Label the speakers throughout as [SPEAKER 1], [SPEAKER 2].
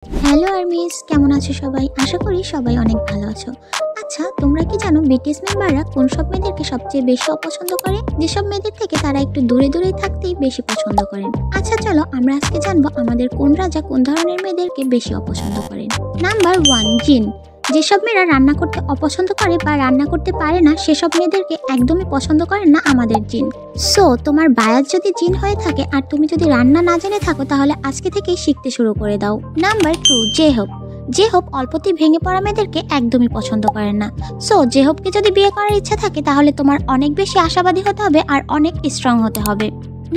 [SPEAKER 1] Hello armies, কেমন আছো সবাই? আশা করি সবাই অনেক ভালো আছো। আচ্ছা, তোমরা কি জানো বিটিএস মেম্বাররা কোন সব মেয়েদেরকে সবচেয়ে বেশি অপছন্দ করে? যেসব মেয়েদের থেকে তারা একটু দূরে দূরেই থাকতেই বেশি পছন্দ করেন। আচ্ছা চলো আমরা আজকে জানবো আমাদের কোন রাজা কোন ধরনের মেয়েদেরকে বেশি অপছন্দ করেন। নাম্বার 1, জিন। যেসব মেয়েরা রান্না করতে অপছন্দ করে বা রান্না করতে পারে না সেসব মেয়েদেরকে একদমই পছন্দ করেন না আমাদের জিন। সো তোমার বায়াত যদি জিন হয়ে থাকে আর তুমি যদি রান্না না জেনে থাকো তাহলে আজকে থেকেই শিখতে শুরু করে দাও। নাম্বার 2, জেহব। জেহব অল্পতেই ভেঙে পড়া মেয়েদেরকে একদমই পছন্দ করেন না। সো জেহবকে যদি বিয়ে করার ইচ্ছা থাকে তাহলে তোমার অনেক বেশি আশাবাদী হতে হবে আর অনেক স্ট্রং হতে হবে।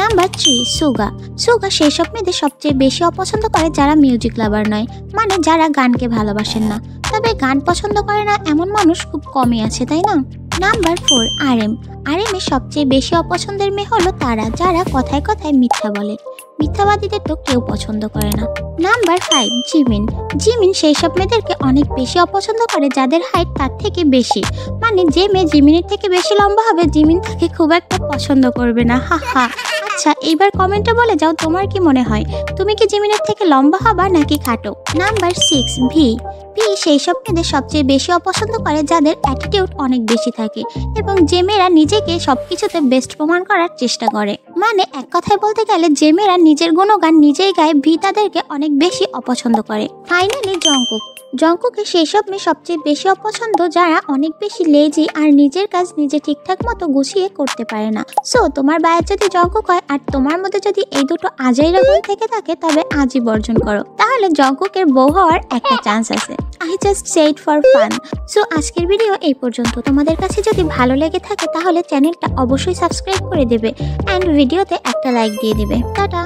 [SPEAKER 1] নাম্বার 3, সুগা। সুগা সেই সব মেয়েদের সবচেয়ে বেশি অপছন্দ করে যারা মিউজিক লাভার নয়, মানে যারা গানকে ভালোবাসেন না। তবে গান পছন্দ করে না এমন মানুষ খুব কমই আছে, তাই না? Number 4, RM. আরএমের সবচেয়ে বেশি অপছন্দের মেয়ে হলো তারা যারা কথায় কথায় মিথ্যা বলে। মিথ্যাবাদীদের তো কেউ পছন্দ করে না। Number 5, Jimin. জিমিন সেই সব মেয়েদেরকে অনেক বেশি অপছন্দ করে যাদের হাইট তার থেকে বেশি, মানে যে মেয়ে জিমিনের থেকে বেশি লম্বা হবে জিমিন তাকে খুব একটা পছন্দ করবে না। হা হা। আচ্ছা এইবার কমেন্টে বলে যাও তোমার কি মনে হয়, তুমি কি জিমিনের থেকে লম্বা হবা নাকি খাটো? Number 6, V. ভি সেই সব মেয়েদের সবচেয়ে বেশি অপছন্দ করে যাদের অ্যাটিটিউড অনেক বেশি থাকে এবং যে মেয়েরা নিজেকে সবকিছুতে বেস্ট প্রমাণ করার চেষ্টা করে। মানে এক কথায় বলতে গেলে যে মেয়েরা নিজের গুণগান নিজেই গায় ভি তাদেরকে অনেক বেশি অপছন্দ করে। Finally Jungkook. জংকুকের সেই সব মেয়ে সবচেয়ে বেশি অপছন্দ যারা অনেক বেশি লেজি আর নিজের কাজ নিজে ঠিকঠাক মতো গুছিয়ে করতে পারে না। সো তোমার বায়াত যদি জংকুক হয় আর তোমার মধ্যে যদি এই দুটো আজাইরা গুণ থেকে থাকে তবে আজই বর্জন করো, তাহলে জংকুকের বউ হওয়ার একটা চান্স আছে। I just shed for fun. So আজকের ভিডিও এই পর্যন্ত। তোমাদের কাছে যদি ভালো লেগে থাকে তাহলে চ্যানেলটা অবশ্যই সাবস্ক্রাইব করে দেবে অ্যান্ড ভিডিওতে একটা লাইক দিয়ে দেবে। টাটা।